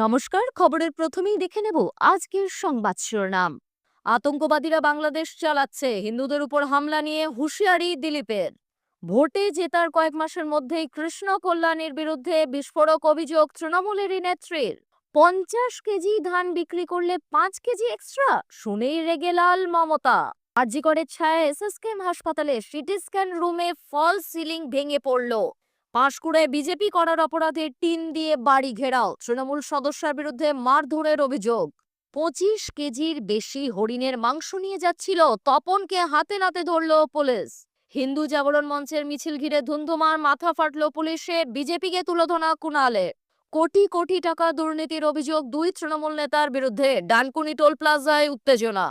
নমস্কার, খবরের প্রথমেই দেখে নেব আজকের সংবাদ শিরোনাম। আতঙ্কবাদীরা বাংলাদেশ চালাচ্ছে, হিন্দুদের উপর হামলা নিয়ে হুঁশিয়ারি দিলীপের। ভোটে জেতার কয়েক মাসের মধ্যেই কৃষ্ণ কল্যাণীর বিরুদ্ধে বিস্ফোরক অভিযোগ তৃণমূলেরই নেত্রীর। 50 কেজি ধান বিক্রি করলে 5 কেজি এক্সট্রা, শুনেই রেগে লাল মমতা। আরজিকরের ছায়ায় এসএসকেএম হাসপাতালে সিটি স্ক্যান রুমে ফল সিলিং ভেঙে পড়ল। পাঁশকুড়ায় বিজেপি করার অপরাধে টিন দিয়ে বাড়ি ঘেরাও, তৃণমূল সদস্যের বিরুদ্ধে মারধরের অভিযোগ। 25 কেজির বেশি হরিণের মাংস নিয়ে যাচ্ছিল তপনকে, হাতে নাতে ধরল পুলিশ। হিন্দু জাগরণ মঞ্চের মিছিল ঘিরে ধুন্ধুমার, মাথা ফাটল পুলিশে, বিজেপিকে তুলোধনা কুণালে। কোটি কোটি টাকা দুর্নীতির অভিযোগ দুই তৃণমূল নেতার বিরুদ্ধে, ডানকুনি টোল প্লাজায় উত্তেজনা।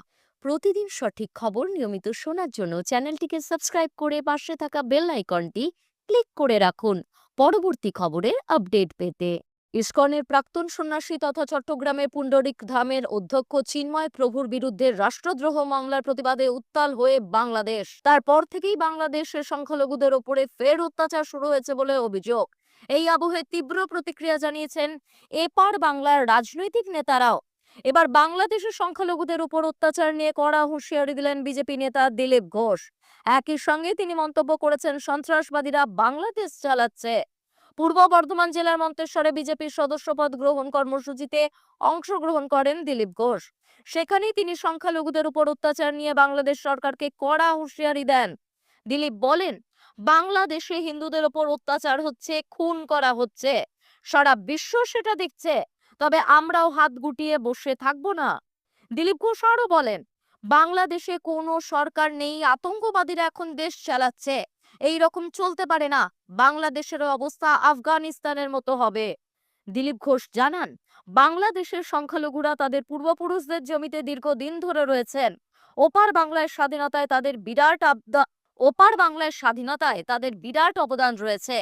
প্রতিদিন সঠিক খবর নিয়মিত শোনার জন্য চ্যানেলটিকে সাবস্ক্রাইব করে পাশে থাকা বেল আইকনটি ক্লিক করে রাখুন পরবর্তী খবরের আপডেট পেতে। ইসকনের প্রাক্তন সন্ন্যাসী তথা চট্টগ্রামের পুণ্ডরিক ধামের অধ্যক্ষ চিন্ময় প্রভুর বিরুদ্ধে রাষ্ট্রদ্রোহ মামলার প্রতিবাদে উত্তাল হয়ে বাংলাদেশ। তারপর থেকেই বাংলাদেশের সংখ্যালঘুদের ওপরে ফের অত্যাচার শুরু হয়েছে বলে অভিযোগ। এই আবহে তীব্র প্রতিক্রিয়া জানিয়েছেন এপার বাংলার রাজনৈতিক নেতারাও। এবার বাংলাদেশের সংখ্যালঘুদের উপর অত্যাচার নিয়ে কড়া হুঁশিয়ারি দিলেন বিজেপি নেতা দিলীপ ঘোষ। একই সঙ্গে তিনি মন্তব্য করেছেন, সন্ত্রাসবাদীরা বাংলাদেশ চালাচ্ছে। পূর্ব বর্ধমান জেলার মন্তেশ্বরে বিজেপির সদস্যপদ গ্রহণ কর্মসূচিতে অংশগ্রহণ করেন দিলীপ ঘোষ। সেখানেই তিনি সংখ্যালঘুদের উপর অত্যাচার নিয়ে বাংলাদেশ সরকারকে কড়া হুঁশিয়ারি দেন। দিলীপ বলেন, বাংলাদেশে হিন্দুদের উপর অত্যাচার হচ্ছে, খুন করা হচ্ছে, সারা বিশ্ব সেটা দেখছে, তবে আমরাও হাত গুটিয়ে বসে থাকবো না। দিলীপ ঘোষ আরো বলেন, বাংলাদেশে কোনো সরকার নেই, আতঙ্কবাদীরা এখন দেশ চালাচ্ছে, এই রকম চলতে পারে না, বাংলাদেশের অবস্থা আফগানিস্তানের মতো হবে। দিলীপ ঘোষ জানান, বাংলাদেশের সংখ্যালঘুরা তাদের পূর্বপুরুষদের জমিতে দীর্ঘদিন ধরে রয়েছেন। ওপার বাংলার স্বাধীনতায় তাদের বিরাট অবদান রয়েছে,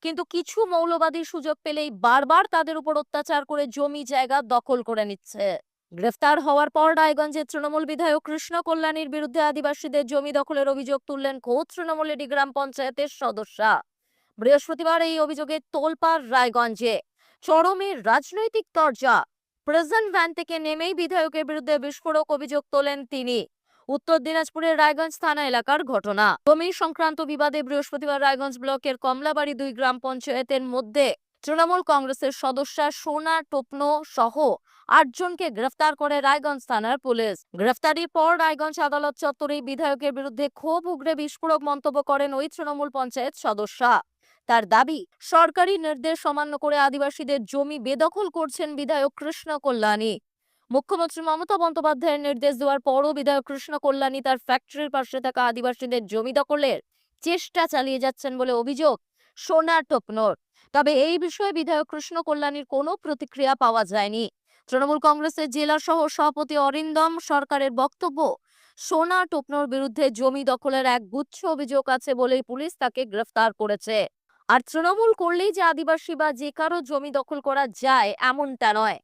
কিন্তু কিছু মৌলবাদী সুযোগ পেলেই বারবার তাদের উপর অত্যাচার করে জমি জায়গা দখল করে নিচ্ছে। গ্রেফতার হওয়ার পর রায়গঞ্জের তৃণমূল বিধায়ক কৃষ্ণ কল্যাণীর বিরুদ্ধে আদিবাসীদের জমি দখলের অভিযোগ তুললেন খোদ তৃণমূলেরই গ্রাম পঞ্চায়েতের সদস্যা। বৃহস্পতিবার এই অভিযোগে তোলপাড় রায়গঞ্জে। চরমের রাজনৈতিক তরজা। প্রেজেন্ট ভ্যান থেকে নেমেই বিধায়কের বিরুদ্ধে বিস্ফোরক অভিযোগ তোলেন তিনি। উত্তর দিনাজপুরের রায়গঞ্জ থানা এলাকার ঘটনা। জমি সংক্রান্ত বিবাদে বৃহস্পতিবার রায়গঞ্জ ব্লকের কমলাবাড়ি 2 গ্রাম পঞ্চায়েতের মধ্যে তৃণমূল কংগ্রেসের সদস্যা সোনা টোপনো সহ 8 জনকে গ্রেফতার করে রায়গঞ্জ থানার পুলিশ। গ্রেফতারির পর রায়গঞ্জ আদালত চত্বরে বিধায়কের বিরুদ্ধে ক্ষোভ উগরে বিস্ফোরক মন্তব্য করেন ওই তৃণমূল পঞ্চায়েত সদস্যা। তার দাবি, সরকারি নির্দেশ অমান্য করে আদিবাসীদের জমি বেদখল করছেন বিধায়ক কৃষ্ণ কল্যাণী। মুখ্যমন্ত্রী মমতা বন্দ্যোপাধ্যায়ের নির্দেশ দেওয়ার পরও বিধায়ক কৃষ্ণ কল্যাণী তার ফ্যাক্টরির পাশে থাকা আদিবাসীদের জমি দখলের চেষ্টা চালিয়ে যাচ্ছেন বলে অভিযোগ সোনা টোপনোর। তবে এই বিষয়ে বিধায়ক কৃষ্ণ কল্যাণীর কোনো প্রতিক্রিয়া পাওয়া যায়নি। তৃণমূল কংগ্রেসের জেলা সহ সভাপতি অরিন্দম সরকারের বক্তব্য, সোনা টোপনোর বিরুদ্ধে জমি দখলের এক গুচ্ছ অভিযোগ আছে বলেই পুলিশ তাকে গ্রেফতার করেছে। আর তৃণমূল করলেই যে আদিবাসী বা যে কারো জমি দখল করা যায় এমনটা নয়,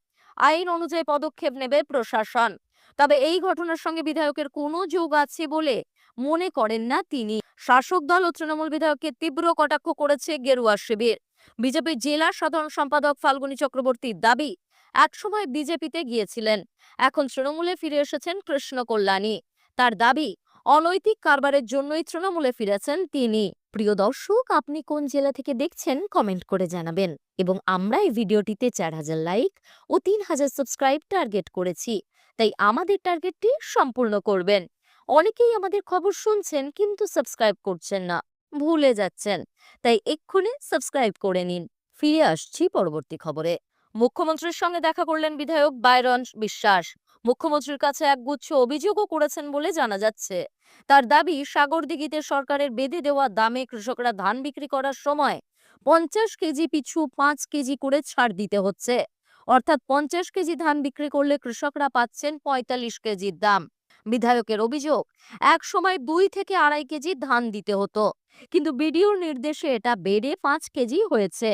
আইন অনুযায়ী পদক্ষেপ নেবে প্রশাসন। তবে এই ঘটনার সঙ্গে বিধায়কের কোনো যোগ আছে বলে মনে করেন না তিনি। শাসক দল ও তৃণমূল বিধায়ককে তীব্র কটাক্ষ করেছে গেরুয়া শিবির। বিজেপির জেলা সাধারণ সম্পাদক ফাল্গুনী চক্রবর্তীর দাবি, একসময় বিজেপিতে গিয়েছিলেন, এখন তৃণমূলে ফিরে এসেছেন কৃষ্ণ কল্যাণী। তার দাবি, অনৈতিক কারবারের জন্যই তৃণমূলে ফিরেছেন তিনি। প্রিয় দর্শক, আপনি কোন জেলা থেকে দেখছেন কমেন্ট করে জানাবেন। এবং আমরা এই ভিডিওটিতে 4000 লাইক ও 3000 সাবস্ক্রাইব টার্গেট করেছি, তাই আমাদের টার্গেটটি সম্পূর্ণ করবেন। অনেকেই আমাদের খবর শুনছেন কিন্তু সাবস্ক্রাইব করছেন না, ভুলে যাচ্ছেন, তাই এক্ষুনি সাবস্ক্রাইব করে নিন। ফিরে আসছি পরবর্তী খবরে। মুখ্যমন্ত্রীর সঙ্গে দেখা করলেন বিধায়ক বাইরন বিশ্বাস। মুখ্যমন্ত্রীর কাছে একগুচ্ছ অভিযোগও করেছেন বলে জানা যাচ্ছে। তার দাবি, সাগরদিঘিতে সরকারের বেঁধে দেওয়া দামে কৃষকরা ধান বিক্রি করার সময় 50 কেজি পিছু 5 কেজি করে ছাড় দিতে হচ্ছে। অর্থাৎ 50 কেজি ধান বিক্রি করলে কৃষকরা পাচ্ছেন 45 কেজির দাম। বিধায়কের অভিযোগ, এক সময় 2 থেকে 2.5 কেজি ধান দিতে হতো, কিন্তু বিডিওর নির্দেশে এটা বেড়ে 5 কেজি হয়েছে।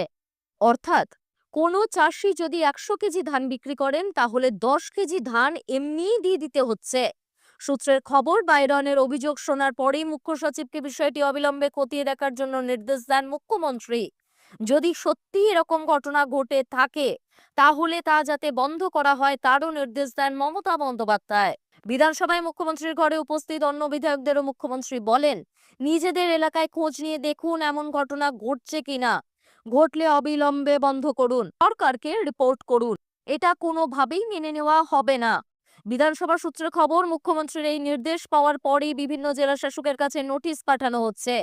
অর্থাৎ কোনো চাষি যদি 100 কেজি ধান বিক্রি করেন তাহলে 10 কেজি ধান এমনিই দিয়ে দিতে হচ্ছে। সূত্রের খবর, বাইরনের অভিযোগ শোনার পরেই মুখ্য সচিবকে বিষয়টি অবিলম্বে খতিয়ে দেখার জন্য নির্দেশ দেন মুখ্যমন্ত্রী। যদি সত্যি এরকম ঘটনা ঘটে থাকে তাহলে তা যাতে বন্ধ করা হয় তারও নির্দেশ দেন মমতা বন্দ্যোপাধ্যায়। বিধানসভায় মুখ্যমন্ত্রীর ঘরে উপস্থিত অন্য বিধায়কদেরও মুখ্যমন্ত্রী বলেন, নিজেদের এলাকায় খোঁজ নিয়ে দেখুন এমন ঘটনা ঘটছে কিনা, ঘটলে অবিলম্বে বন্ধ করুন, সরকারকে রিপোর্ট করুন। এটা কোনোভাবেই মেনে নেওয়া হবে না। বিধানসভা সূত্রে খবর, মুখ্যমন্ত্রীর এই নির্দেশ পাওয়ার পরই বিভিন্ন জেলা শাসকের কাছে নোটিশ পাঠানো হচ্ছে।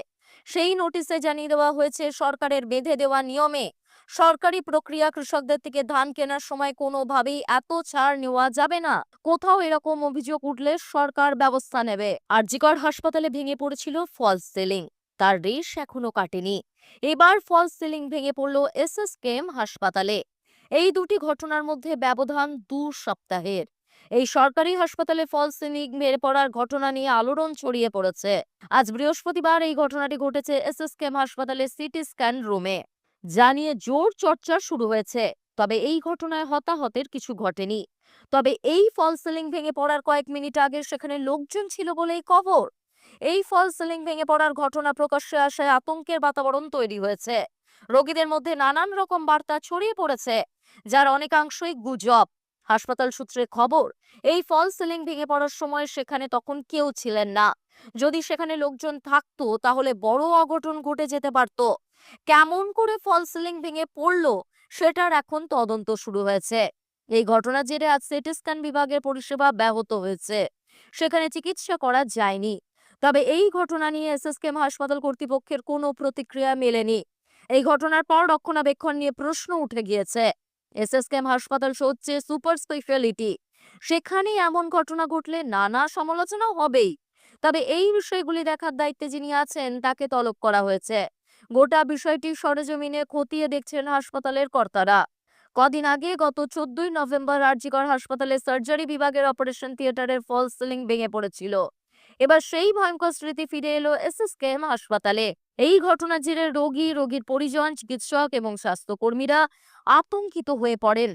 সেই নোটিশে জানিয়ে দেওয়া হয়েছে, সরকারের বেঁধে দেওয়া নিয়মে সরকারি প্রক্রিয়া কৃষকদের থেকে ধান কেনার সময় কোনোভাবেই এত ছাড় নেওয়া যাবে না। কোথাও এরকম অভিযোগ উঠলে সরকার ব্যবস্থা নেবে। আরজিকর হাসপাতালে ভেঙে পড়েছিল ফলস সিলিং, তার রেশ এখনো কাটেনি। এবার ফলস সিলিং ভেঙে পড়ল এসএসকেএম হাসপাতালে। এই দুটি ঘটনার মধ্যে ব্যবধান 2 সপ্তাহের। এই সরকারি হাসপাতালে ফলস সিলিং ভেঙে পড়ার ঘটনা নিয়ে আলোড়ন ছড়িয়ে পড়েছে। আজ বৃহস্পতিবার এই ঘটনাটি ঘটেছে এসএসকেএম হাসপাতালে সিটি স্ক্যান রুমে, যা নিয়ে জোর চর্চা শুরু হয়েছে। তবে এই ঘটনায় হতাহতের কিছু ঘটেনি। তবে এই ফলস সিলিং ভেঙে পড়ার কয়েক মিনিট আগে সেখানে লোকজন ছিল বলেই খবর। এই ফলস সিলিং ভেঙে পড়ার ঘটনা প্রকাশ্যে আসায় আতঙ্কের বাতাবরণ তৈরি হয়েছে। রোগীদের মধ্যে নানান রকম বার্তা ছড়িয়ে পড়েছে, যার অনেকাংশই গুজব। হাসপাতাল সূত্রে খবর, এই ফলস সিলিং ভেঙে পড়ার সময় সেখানে তখন কেউ ছিলেন না। যদি সেখানে লোকজন থাকতো তাহলে বড় অঘটন ঘটে যেতে পারত। কেমন করে ফলস সিলিং ভেঙে পড়লো সেটার এখন তদন্ত শুরু হয়েছে। এই ঘটনার জেরে আজ সিটি স্ক্যান বিভাগের পরিষেবা ব্যাহত হয়েছে, সেখানে চিকিৎসা করা যায়নি। তবে এই ঘটনা নিয়ে এসএসকেএম হাসপাতাল কর্তৃপক্ষের কোনো প্রতিক্রিয়া মেলেনি। এই ঘটনার পর রক্ষণাবেক্ষণ নিয়ে প্রশ্ন উঠে গিয়েছে। এসএসকেএম হাসপাতাল হচ্ছে সুপার স্পেশালিটি, সেখানে এমন ঘটনা ঘটলে নানা সমালোচনা হবেই। তবে এই বিষয়গুলি দেখার দায়িত্বে যিনি আছেন তাকে তলব করা হয়েছে। গোটা বিষয়টি সরেজমিনে খতিয়ে দেখছেন হাসপাতালের কর্তারা। কদিন আগে গত 14ই নভেম্বর আরজিকর হাসপাতালে সার্জারি বিভাগের অপারেশন থিয়েটারের ফলস সিলিং ভেঙে পড়েছিল। এবার সেই ভয়ঙ্কর স্মৃতি ফিরে এলো এসএসকেএম হাসপাতালে। এই ঘটনার জেরে রোগী, রোগীর পরিজন, চিকিৎসক এবং স্বাস্থ্যকর্মীরা আতঙ্কিত হয়ে পড়েন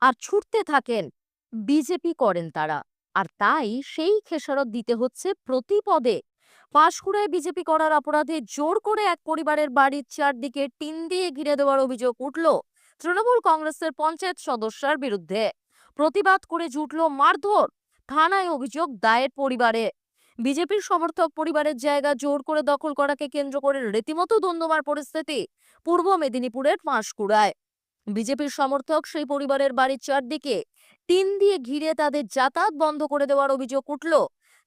আর ছুটতে থাকেন। বিজেপি করেন তারা, আর তাই সেই খেসারত দিতে হচ্ছে প্রতি পদে। পাঁশকুড়ায় বিজেপি করার অপরাধে জোর করে এক পরিবারের বাড়ির চারদিকে টিন দিয়ে ঘিরে দেওয়ার অভিযোগ উঠল তৃণমূল কংগ্রেসের পঞ্চায়েত সদস্যার বিরুদ্ধে। প্রতিবাদ করে জুটল মারধর, থানায় অভিযোগ দায়ের পরিবারে। বিজেপির সমর্থক পরিবারের জায়গা জোর করে দখল করাকে কেন্দ্র করে রীতিমতো দ্বন্দ্বময় পরিস্থিতি পূর্ব মেদিনীপুরের পাঁশকুড়ায়। বিজেপির সমর্থক সেই পরিবারের বাড়ির চারদিকে টিন দিয়ে ঘিরে তাদের যাতায়াত বন্ধ করে দেওয়ার অভিযোগ উঠল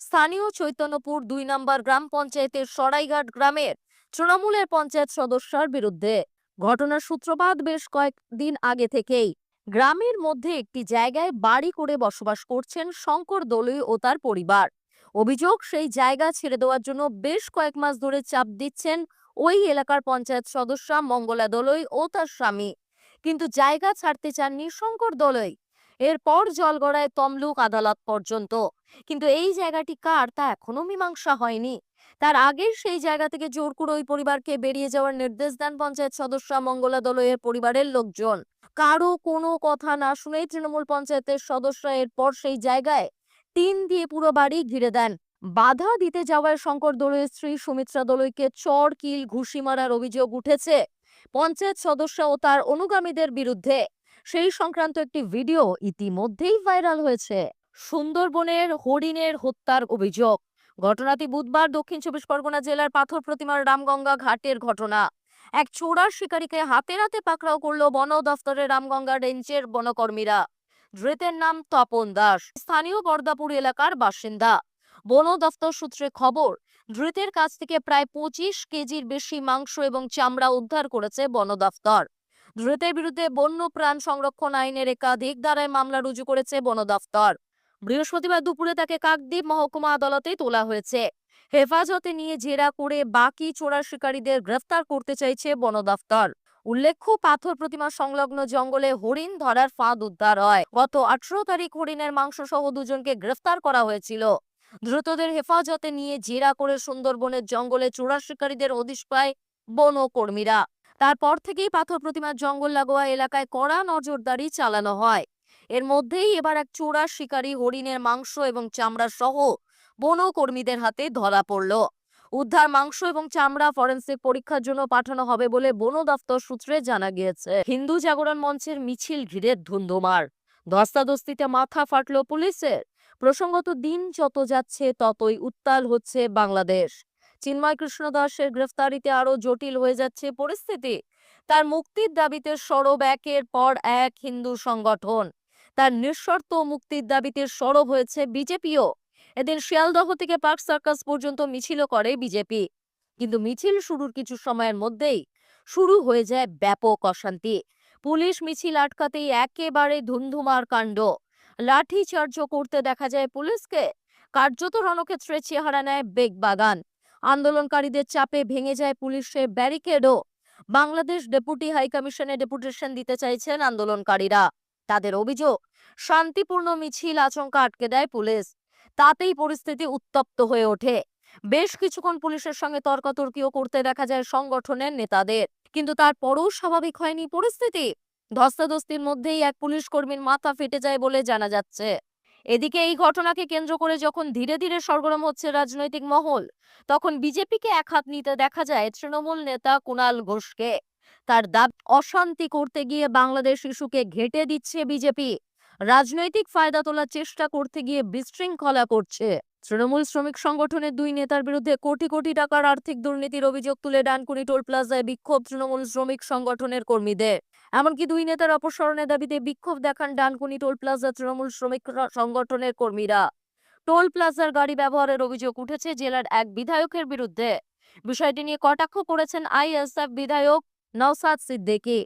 স্থানীয় চৈতন্যপুর 2 নম্বর গ্রাম পঞ্চায়েতের সরাইঘাট গ্রামের তৃণমূলের পঞ্চায়েত সদস্যার বিরুদ্ধে। ঘটনার সূত্রপাত বেশ কয়েকদিন আগে থেকেই। গ্রামের মধ্যে একটি জায়গায় বাড়ি করে বসবাস করছেন শঙ্কর দলুই ও তার পরিবার। অভিযোগ, সেই জায়গা ছেড়ে দেওয়ার জন্য বেশ কয়েক মাস ধরে চাপ দিচ্ছেন ওই এলাকার পঞ্চায়েত সদস্যা মঙ্গলা দলুই ও তার স্বামী, কিন্তু জায়গা ছাড়তে চাননি শঙ্কর দলুই। এরপর জল গড়ায় তমলুক আদালত পর্যন্ত, কিন্তু এই জায়গাটি কার তা এখনো মীমাংসা হয়নি। তার আগে সেই জায়গা থেকে জোর করে ওই পরিবারকে বেরিয়ে যাওয়ার নির্দেশ দেন পঞ্চায়েত সদস্য মঙ্গলা দলুইয়ের পরিবারের লোকজন। কারো কোনো কথা না শুনেই তৃণমূল পঞ্চায়েতের সদস্যরা এরপর সেই জায়গায় টিন দিয়ে পুরো বাড়ি ঘিরে দেন। বাধা দিতে যাওয়ায় শঙ্কর দলুইয়ের স্ত্রী সুমিত্রা দলুইকে চড়, কিল, ঘুষি মারার অভিযোগ উঠেছে পঞ্চায়েত সদস্য ও তার অনুগামীদের বিরুদ্ধে। সেই সংক্রান্ত একটি ভিডিও ইতিমধ্যেই ভাইরাল হয়েছে। সুন্দরবনের হরিণের হত্যার অভিযোগ। ঘটনাটি বুধবার দক্ষিণ 24 পরগনা জেলার পাথর প্রতিমার রামগঙ্গা ঘাটের ঘটনা। এক চোরার শিকারীকে হাতে নাতে পাকড়াও করল বন দফতরের রামগঙ্গা রেঞ্জের বনকর্মীরা। ধৃতের নাম তপন দাস, স্থানীয় বর্দাপুর এলাকার বাসিন্দা। বন দফতর সূত্রে খবর, ধৃতের কাছ থেকে প্রায় 25 কেজির বেশি মাংস এবং চামড়া উদ্ধার করেছে বন দফতর। ধৃতের বিরুদ্ধে বন্য প্রাণ সংরক্ষণ আইনের একাধিক ধারায় মামলা রুজু করেছে বন দফতর। বৃহস্পতিবার দুপুরে তাকে কাকদ্বীপ মহকুমা আদালতে তোলা হয়েছে। হেফাজতে নিয়ে জেরা করে বাকি চোরা শিকারীদের গ্রেফতার করতে চাইছে বন দফতর। উল্লেখ্য, পাথর প্রতিমা সংলগ্ন জঙ্গলে হরিণ ধরার ফাঁদ উদ্ধার হয়। গত 18 তারিখ হরিণের মাংস সহ দুজনকে গ্রেফতার করা হয়েছিল। ধৃতদের হেফাজতে নিয়ে জেরা করে সুন্দরবনের জঙ্গলে চোরা শিকারীদের হদিশ পায় বনকর্মীরা। তারপর থেকেই পাথর প্রতিমার জঙ্গল লাগোয়া এলাকায় কড়া নজরদারি চালানো হয়। এর মধ্যেই এবার এক চোরা শিকারী হরিণের মাংস এবং চামড়া সহ বনকর্মীদের হাতে ধরা পড়ল। উদ্ধার মাংস এবং চামড়া ফরেনসিক পরীক্ষার জন্য পাঠানো হবে বলে বন দপ্তর সূত্রে জানা গিয়েছে। হিন্দু জাগরণ মঞ্চের মিছিল ঘিরে ধুন্ধুমার, ধস্তাধস্তিতে মাথা ফাটল পুলিশের। প্রসঙ্গত দিন যত যাচ্ছে ততই উত্তাল হচ্ছে বাংলাদেশ। চিন্ময় কৃষ্ণ দাসের গ্রেফতারিতে আরো জটিল হয়ে যাচ্ছে পরিস্থিতি। তার মুক্তির দাবিতে সরব একের পর এক হিন্দু সংগঠন। তার নিঃশর্ত মুক্তির দাবিতে সরব হয়েছে বিজেপিও। এদিন শিয়ালদহ থেকে পার্ক সার্কাস পর্যন্ত মিছিলও করে বিজেপি। কিন্তু মিছিল শুরুর কিছু সময়ের মধ্যেই শুরু হয়ে যায় ব্যাপক অশান্তি। পুলিশ মিছিল আটকাতেই একেবারে ধুন্ধুমার কাণ্ড। লাঠিচার্জ করতে দেখা যায় পুলিশকে। কার্যত রণক্ষেত্রে চেহারা নেয় বেগবাগান। আন্দোলনকারীদের চাপে ভেঙে যায় পুলিশের ব্যারিকেডও। বাংলাদেশ ডেপুটি হাইকমিশনে ডেপুটেশন দিতে চাইছেন আন্দোলনকারীরা। তাদের অভিযোগ, শান্তিপূর্ণ মিছিল আচমকা আটকে দেয় পুলিশ। তাতেই পরিস্থিতি উত্তপ্ত হয়ে ওঠে। বেশ কিছুক্ষণ পুলিশের সঙ্গে তর্কাতর্কিও করতে দেখা যায় সংগঠনের নেতাদের। কিন্তু তারপরও স্বাভাবিক হয়নি পরিস্থিতি। ধস্তাধস্তির মধ্যেই এক পুলিশ কর্মীর মাথা ফেটে যায় বলে জানা যাচ্ছে। এদিকে এই ঘটনাকে কেন্দ্র করে যখন ধীরে ধীরে সরগরম হচ্ছে রাজনৈতিক মহল, তখন বিজেপিকে এক হাত নিতে দেখা যায় তৃণমূল নেতা কুণাল ঘোষকে। তার দাবি, অশান্তি করতে গিয়ে বাংলাদেশ ইস্যুকে ঘেঁটে দিচ্ছে বিজেপি। রাজনৈতিক ফায়দা তোলার চেষ্টা করতে গিয়ে বিশৃঙ্খলা করছে। তৃণমূল শ্রমিক সংগঠনের দুই নেতার বিরুদ্ধে কোটি কোটি টাকার আর্থিক দুর্নীতির অভিযোগ তুলে ডানকুনি টোল প্লাজায় বিক্ষোভ তৃণমূল শ্রমিক সংগঠনের কর্মীদের। এমনকি দুই নেতার অপসারণের দাবিতে বিক্ষোভ দেখান ডানকুনি টোল প্লাজা তৃণমূল শ্রমিক সংগঠনের কর্মীরা। টোল প্লাজার গাড়ি ব্যবহারের অভিযোগ উঠেছে জেলার এক বিধায়কের বিরুদ্ধে। বিষয়টি নিয়ে কটাক্ষ করেছেন আইএসএফ বিধায়ক নওসাদ সিদ্দিকী।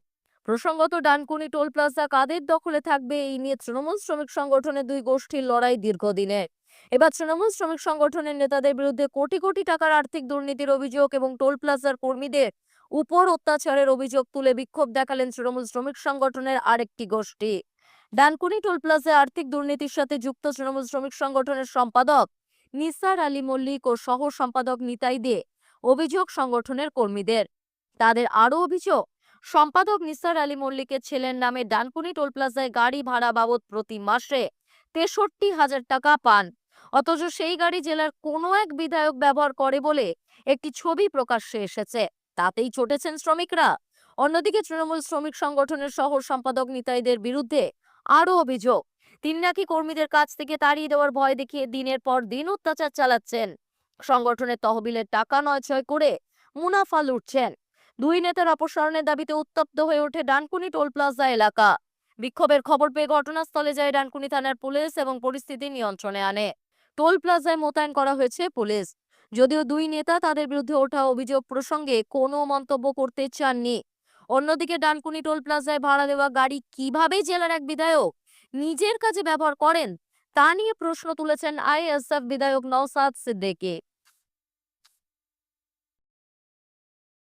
প্রসঙ্গত, ডানকুনি টোল প্লাজা কাদের দখলে থাকবে এই নিয়ে তৃণমূল শ্রমিক সংগঠনের দুই গোষ্ঠীর লড়াই দীর্ঘদিনের। এবার তৃণমূল শ্রমিক সংগঠনের নেতাদের বিরুদ্ধে কোটি কোটি টাকার আর্থিক দুর্নীতির অভিযোগ এবং টোল প্লাজার কর্মীদের উপর অত্যাচারের অভিযোগ তুলে বিক্ষোভ দেখালেন তৃণমূল শ্রমিক সংগঠনের আরেকটি গোষ্ঠী। ডানকুনি টোল প্লাজায় আর্থিক দুর্নীতির সাথে যুক্ত তৃণমূল শ্রমিক সংগঠনের সম্পাদক নিসার আলী মল্লিক ও সহ সম্পাদক নিতাই দে অভিযোগ সংগঠনের কর্মীদের। তাদের আরো অভিযোগ, সম্পাদক নিসার আলী মল্লিকের ছেলের নামে ডানকুনি টোল প্লাজায় গাড়ি ভাড়া বাবদ প্রতি মাসে 63,000 টাকা পান, অথচ সেই গাড়ি জেলার কোনো এক বিধায়ক ব্যবহার করে বলে একটি ছবি প্রকাশ্যে এসেছে। তাতেই চটেছেন শ্রমিকরা। অন্যদিকে তৃণমূল শ্রমিক সংগঠনের শহর সম্পাদক নিতাইদের বিরুদ্ধে আরো অভিযোগ, তিনি নাকি কর্মীদের কাছ থেকে তাড়িয়ে দেওয়ার ভয় দেখিয়ে দিনের পর দিন অত্যাচার চালাচ্ছেন। সংগঠনের তহবিলের টাকা নয়ছয় করে মুনাফা লুটছেন। দুই নেতার অপসারণের দাবিতে উত্তপ্ত হয়ে ওঠে ডানকুনি টোল প্লাজা এলাকা। বিক্ষোভের খবর পেয়ে ঘটনাস্থলে যায় ডানকুনি থানার পুলিশ এবং পরিস্থিতি নিয়ন্ত্রণে আনে। টোল প্লাজায় মোতায়েন করা হয়েছে পুলিশ। যদিও দুই নেতা তাদের বিরুদ্ধে ওঠা অভিযোগ প্রসঙ্গে কোনো মন্তব্য করতে চাননি। অন্যদিকে ডানকুনি টোল প্লাজায় ভাড়া দেওয়া গাড়ি কিভাবে জেলার এক বিধায়ক নিজের কাজে ব্যবহার করেন তা নিয়ে প্রশ্ন তুলেছেন আইএসএফ বিধায়ক নওসাদ সিদ্দিকী।